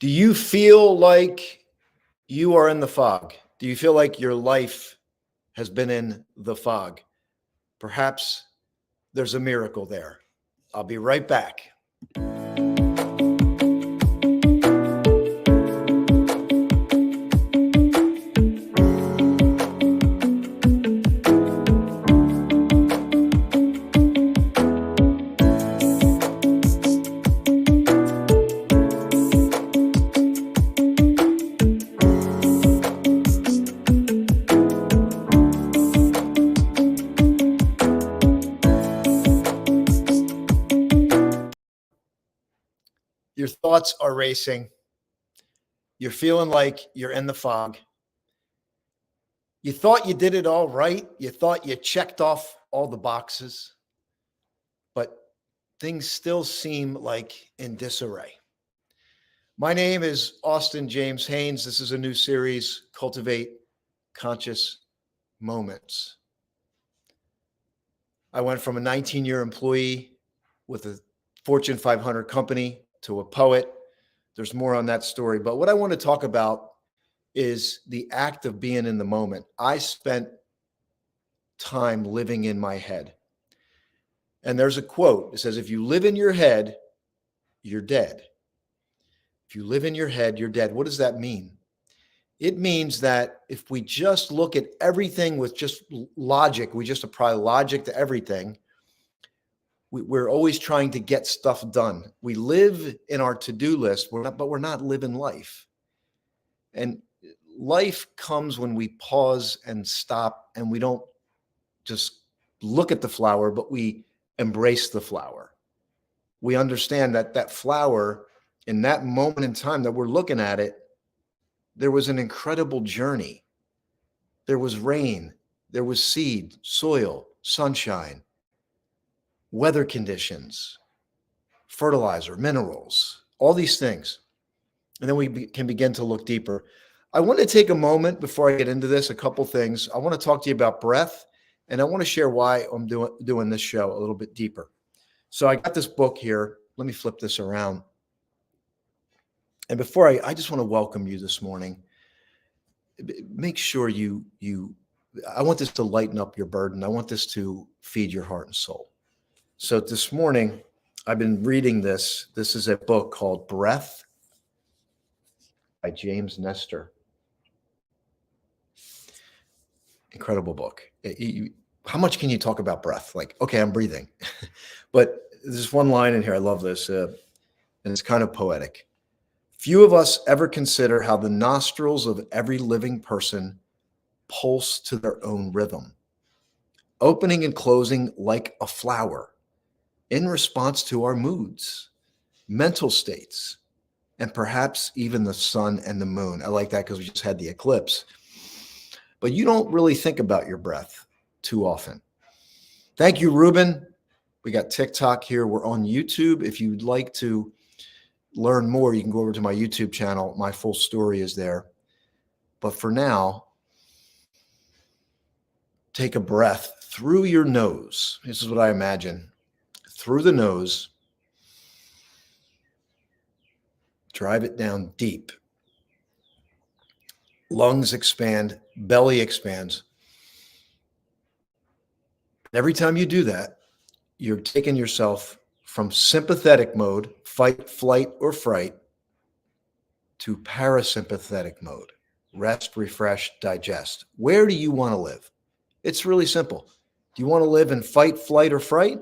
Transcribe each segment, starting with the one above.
Do you feel like you are in the fog? Do you feel like your life has been in the fog? Perhaps there's a miracle there. I'll be right back. Your thoughts are racing. You're feeling like you're in the fog. You thought you did it all right. You thought you checked off all the boxes, but things still seem like in disarray. My name is Austin James Haynes. This is a new series, Cultivate Conscious Moments. I went from a 19-year employee with a Fortune 500 company to a poet. There's more on that story. But what I want to talk about is the act of being in the moment. I spent time living in my head. And there's a quote. It says, if you live in your head, you're dead. If you live in your head, you're dead. What does that mean? It means that if we just look at everything with just logic, we just apply logic to everything, we're always trying to get stuff done. We live in our to-do list, but we're not living life. And life comes when we pause and stop, and we don't just look at the flower, but we embrace the flower. We understand that that flower, in that moment in time that we're looking at it, there was an incredible journey. There was rain, there was seed, soil, sunshine, weather conditions, fertilizer, minerals, all these things. And then we can begin to look deeper. I want to take a moment before I get into this, a couple things. I want to talk to you about breath, and I want to share why I'm doing this show a little bit deeper. So I got this book here. Let me flip this around. And before I just want to welcome you this morning. Make sure I want this to lighten up your burden. I want this to feed your heart and soul. So this morning, I've been reading this. This is a book called Breath by James Nestor. Incredible book. How much can you talk about breath? Like, okay, I'm breathing. But there's one line in here. I love this. And it's kind of poetic. Few of us ever consider how the nostrils of every living person pulse to their own rhythm, opening and closing like a flower in response to our moods, mental states, and perhaps even the sun and the moon. I like that because we just had the eclipse. But you don't really think about your breath too often. Thank you, Ruben. We got TikTok here. We're on YouTube. If you'd like to learn more, you can go over to my YouTube channel. My full story is there. But for now, take a breath through your nose. This is what I imagine. Through the nose. Drive it down deep. Lungs expand, belly expands. Every time you do that, you're taking yourself from sympathetic mode, fight, flight, or fright, to parasympathetic mode, rest, refresh, digest. Where do you want to live? It's really simple. Do you want to live in fight, flight, or fright?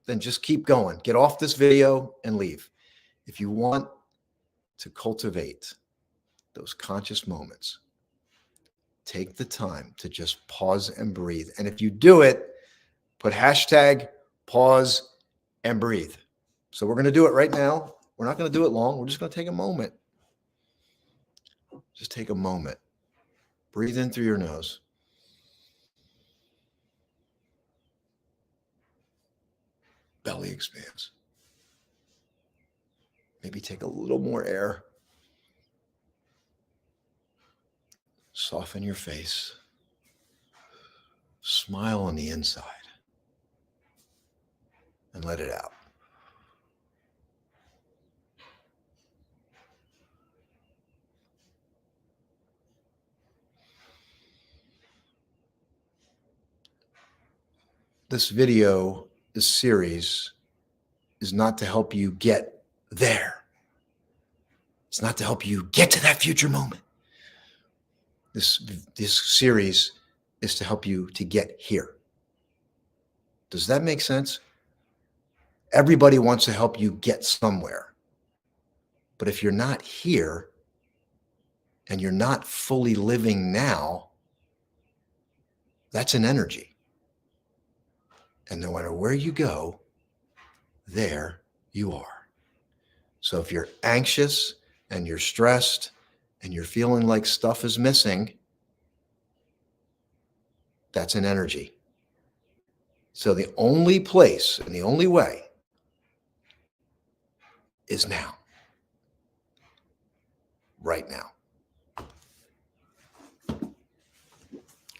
Then just keep going. Get off this video and leave. If you want to cultivate those conscious moments, take the time to just pause and breathe. And if you do it, put hashtag pause and breathe. So we're going to do it right now. We're not going to do it long. We're just going to take a moment. Just take a moment. Breathe in through your nose. Belly expands. Maybe take a little more air. Soften your face. Smile on the inside. And let it out. this video, this series is not to help you get there. It's not to help you get to that future moment. This series is to help you to get here. Does that make sense? Everybody wants to help you get somewhere. But if you're not here and you're not fully living now, that's an energy. And no matter where you go, there you are. So if you're anxious and you're stressed and you're feeling like stuff is missing, that's an energy. So the only place and the only way is now. Right now.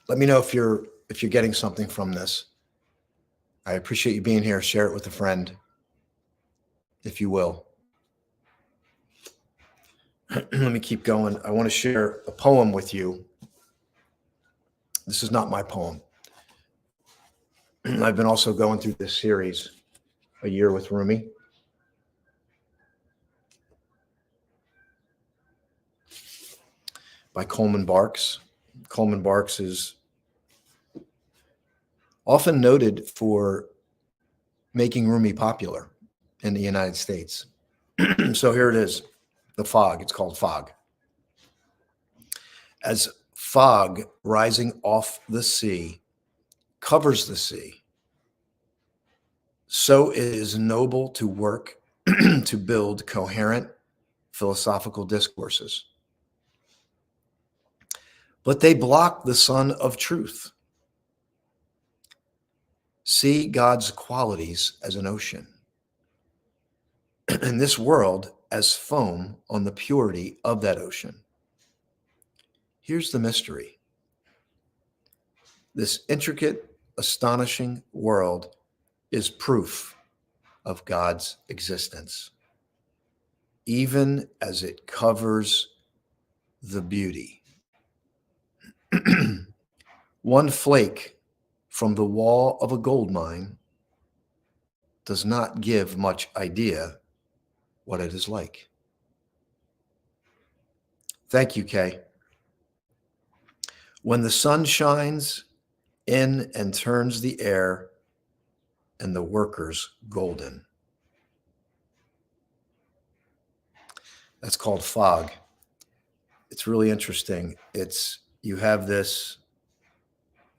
Let me know if you're getting something from this. I appreciate you being here. Share it with a friend, if you will. Let me keep going. I want to share a poem with you. This is not my poem. I've been also going through this series, A Year with Rumi. By Coleman Barks. Coleman Barks is often noted for making Rumi popular in the United States. So here it is, the fog. It's called Fog. As fog rising off the sea covers the sea, so it is noble to work to build coherent philosophical discourses. But they block the sun of truth. See God's qualities as an ocean, and this world as foam on the purity of that ocean. Here's the mystery. This intricate, astonishing world is proof of God's existence, even as it covers the beauty. One flake from the wall of a gold mine does not give much idea what it is like. Thank you, Kay. When the sun shines in and turns the air and the workers golden. That's called Fog. It's really interesting. You have this,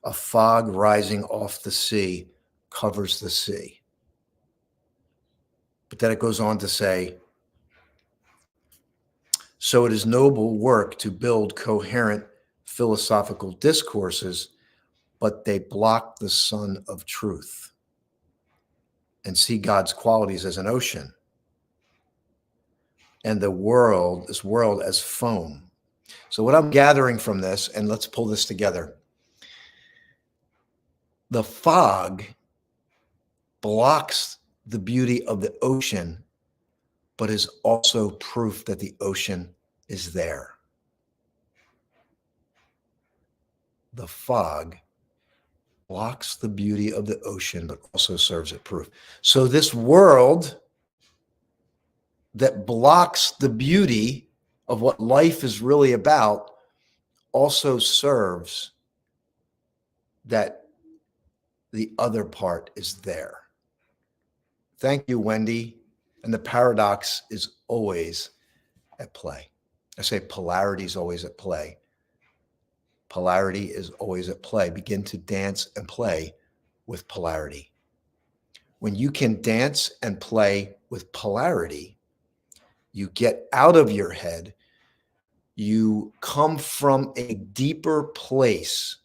a fog rising off the sea covers the sea. But then it goes on to say, so it is noble work to build coherent philosophical discourses, but they block the sun of truth and see God's qualities as an ocean and this world as foam. So what I'm gathering from this, and let's pull this together. The fog blocks the beauty of the ocean, but is also proof that the ocean is there. The fog blocks the beauty of the ocean, but also serves as proof. So this world that blocks the beauty of what life is really about also serves that the other part is there. Thank you, Wendy. And the paradox is always at play. I say polarity is always at play. Polarity is always at play. Begin to dance and play with polarity. When you can dance and play with polarity, you get out of your head. You come from a deeper place.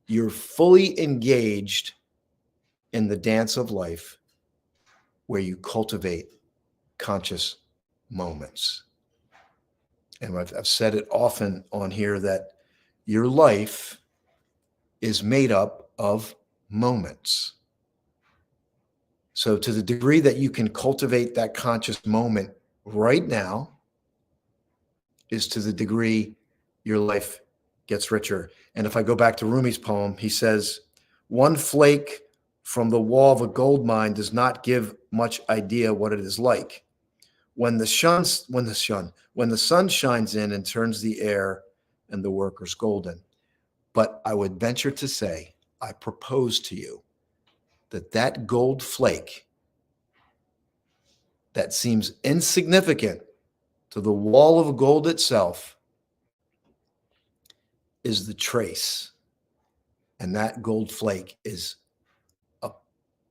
You're fully engaged in the dance of life where you cultivate conscious moments. And I've said it often on here that your life is made up of moments. So to the degree that you can cultivate that conscious moment right now is to the degree your life gets richer. And if I go back to Rumi's poem, he says, one flake from the wall of a gold mine does not give much idea what it is like. When the sun shines in and turns the air and the workers golden. But I would venture to say, I propose to you that gold flake that seems insignificant to the wall of gold itself is the trace. And that gold flake is a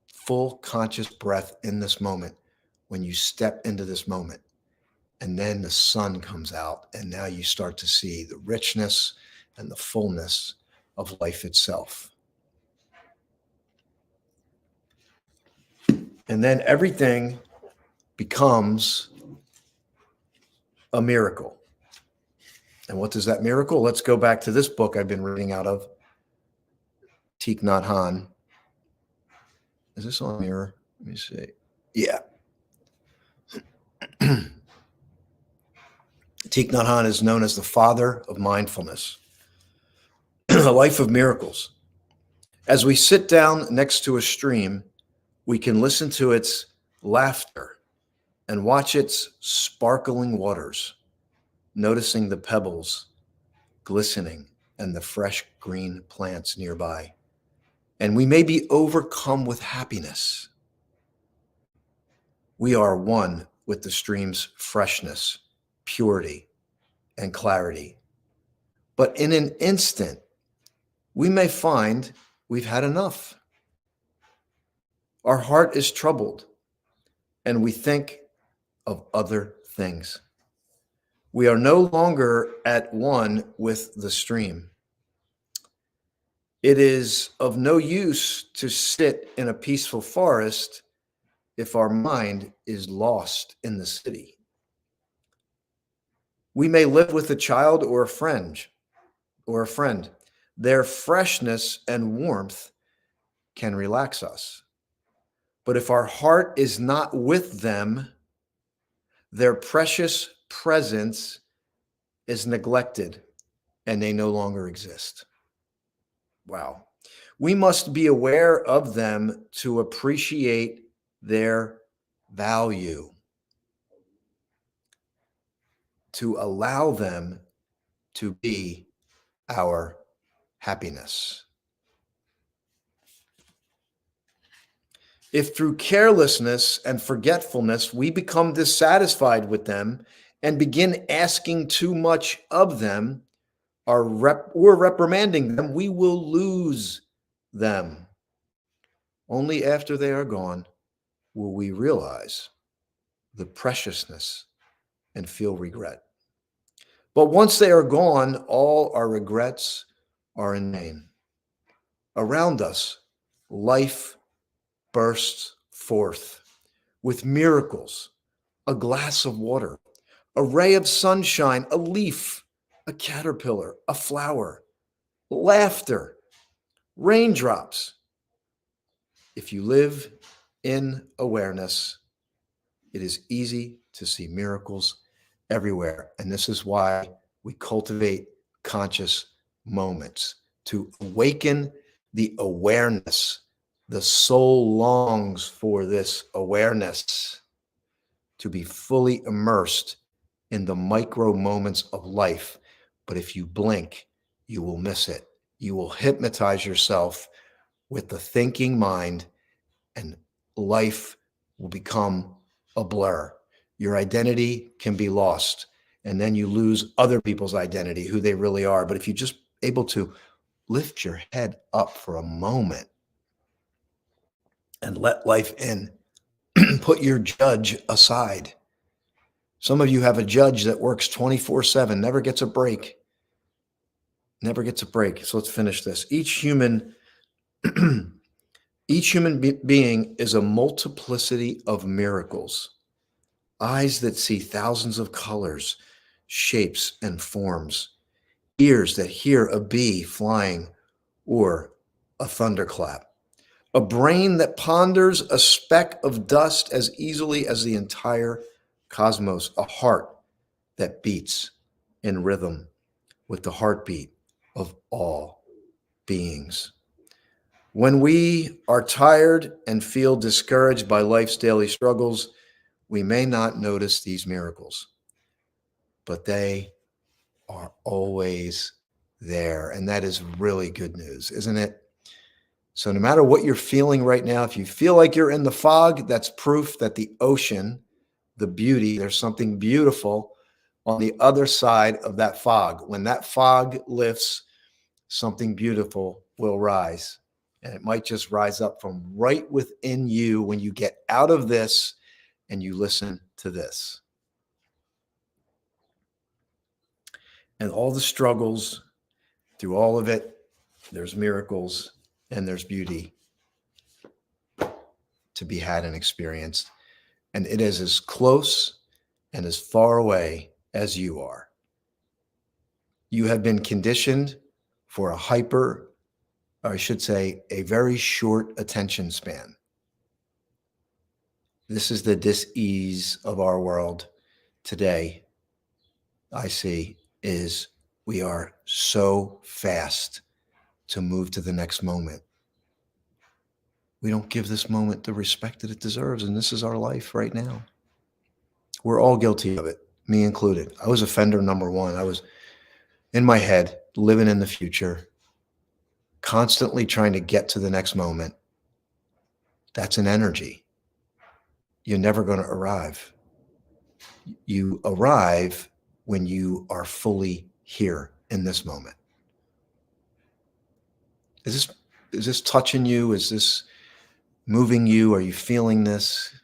full conscious breath in this moment when you step into this moment. And then the sun comes out, and now you start to see the richness and the fullness of life itself. And then everything becomes a miracle. And what does that miracle? Let's go back to this book I've been reading out of, Thich Nhat Hanh. Is this on mirror? Let me see. Yeah. Thich Nhat Hanh is known as the father of mindfulness, a life of miracles. As we sit down next to a stream, we can listen to its laughter and watch its sparkling waters, noticing the pebbles glistening and the fresh green plants nearby. And we may be overcome with happiness. We are one with the stream's freshness, purity, and clarity. But in an instant, we may find we've had enough. Our heart is troubled, and we think of other things. We are no longer at one with the stream. It is of no use to sit in a peaceful forest if our mind is lost in the city. We may live with a child or a friend. Their freshness and warmth can relax us. But if our heart is not with them, their precious presence is neglected and they no longer exist. Wow. We must be aware of them to appreciate their value, to allow them to be our happiness. If through carelessness and forgetfulness we become dissatisfied with them and begin asking too much of them, or reprimanding them, we will lose them. Only after they are gone will we realize the preciousness and feel regret. But once they are gone, all our regrets are in vain. Around us, life bursts forth with miracles, a glass of water, a ray of sunshine, a leaf, a caterpillar, a flower, laughter, raindrops. If you live in awareness, it is easy to see miracles everywhere. And this is why we cultivate conscious moments to awaken the awareness. The soul longs for this awareness to be fully immersed in the micro moments of life. But if you blink, you will miss it. You will hypnotize yourself with the thinking mind, and life will become a blur. Your identity can be lost, and then you lose other people's identity, who they really are. But if you're just able to lift your head up for a moment and let life in, put your judge aside. Some of you have a judge that works 24/7, never gets a break. Never gets a break. So let's finish this. Each human being is a multiplicity of miracles. Eyes that see thousands of colors, shapes, and forms. Ears that hear a bee flying or a thunderclap. A brain that ponders a speck of dust as easily as the entire cosmos. A heart that beats in rhythm with the heartbeat of all beings. When we are tired and feel discouraged by life's daily struggles, we may not notice these miracles, but they are always there. And that is really good news, isn't it? So no matter what you're feeling right now, if you feel like you're in the fog, that's proof that the ocean, the beauty, there's something beautiful on the other side of that fog. When that fog lifts, something beautiful will rise. And it might just rise up from right within you when you get out of this and you listen to this. And all the struggles, through all of it, there's miracles and there's beauty to be had and experienced. And it is as close and as far away as you are. You have been conditioned for a hyper, or I should say, a very short attention span. This is the dis-ease of our world today, I see, is we are so fast to move to the next moment. We don't give this moment the respect that it deserves, and this is our life right now. We're all guilty of it, me included. I was offender number one. I was in my head, living in the future, constantly trying to get to the next moment. That's an energy. You're never going to arrive. You arrive when you are fully here in this moment. Is this touching you? Is this moving you? Are you feeling this?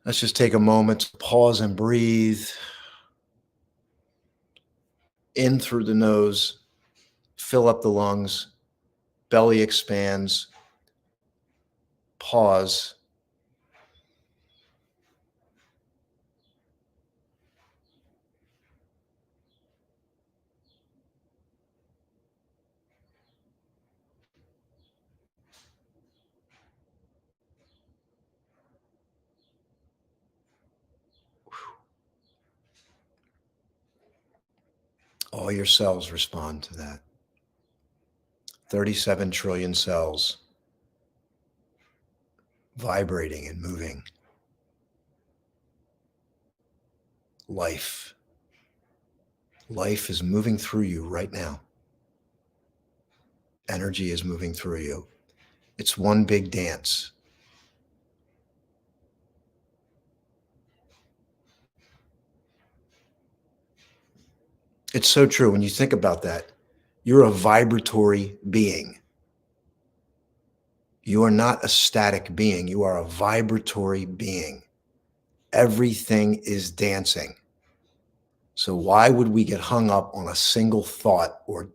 Let's just take a moment to pause and breathe. In through the nose, fill up the lungs, belly expands, pause. All your cells respond to that. 37 trillion cells vibrating and moving. Life is moving through you right now. Energy is moving through you. It's one big dance. It's so true. When you think about that, you're a vibratory being. You are not a static being. You are a vibratory being. Everything is dancing. So why would we get hung up on a single thought or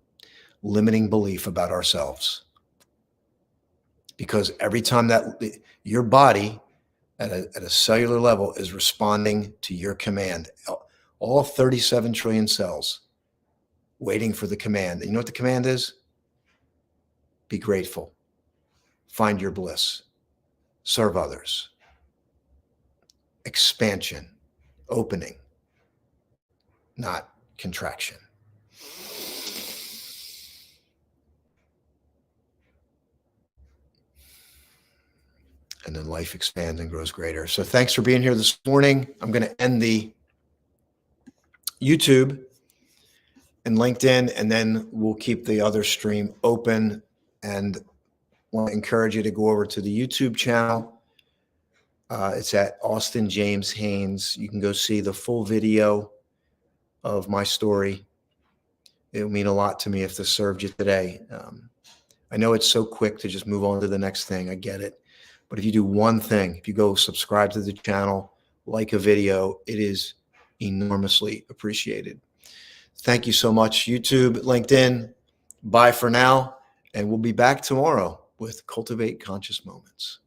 limiting belief about ourselves? Because every time that your body at a cellular level is responding to your command, all 37 trillion cells waiting for the command. And you know what the command is? Be grateful. Find your bliss. Serve others. Expansion. Opening. Not contraction. And then life expands and grows greater. So thanks for being here this morning. I'm going to end the YouTube and LinkedIn, and then we'll keep the other stream open. And want to encourage you to go over to the YouTube channel. It's at Austin James Haynes. You can go see the full video of my story. It will mean a lot to me if this served you today. I know it's so quick to just move on to the next thing. I get it. But if you do one thing, if you go subscribe to the channel, like a video, it is enormously appreciated. Thank you so much, YouTube, LinkedIn. Bye for now. And we'll be back tomorrow with Cultivate Conscious Moments.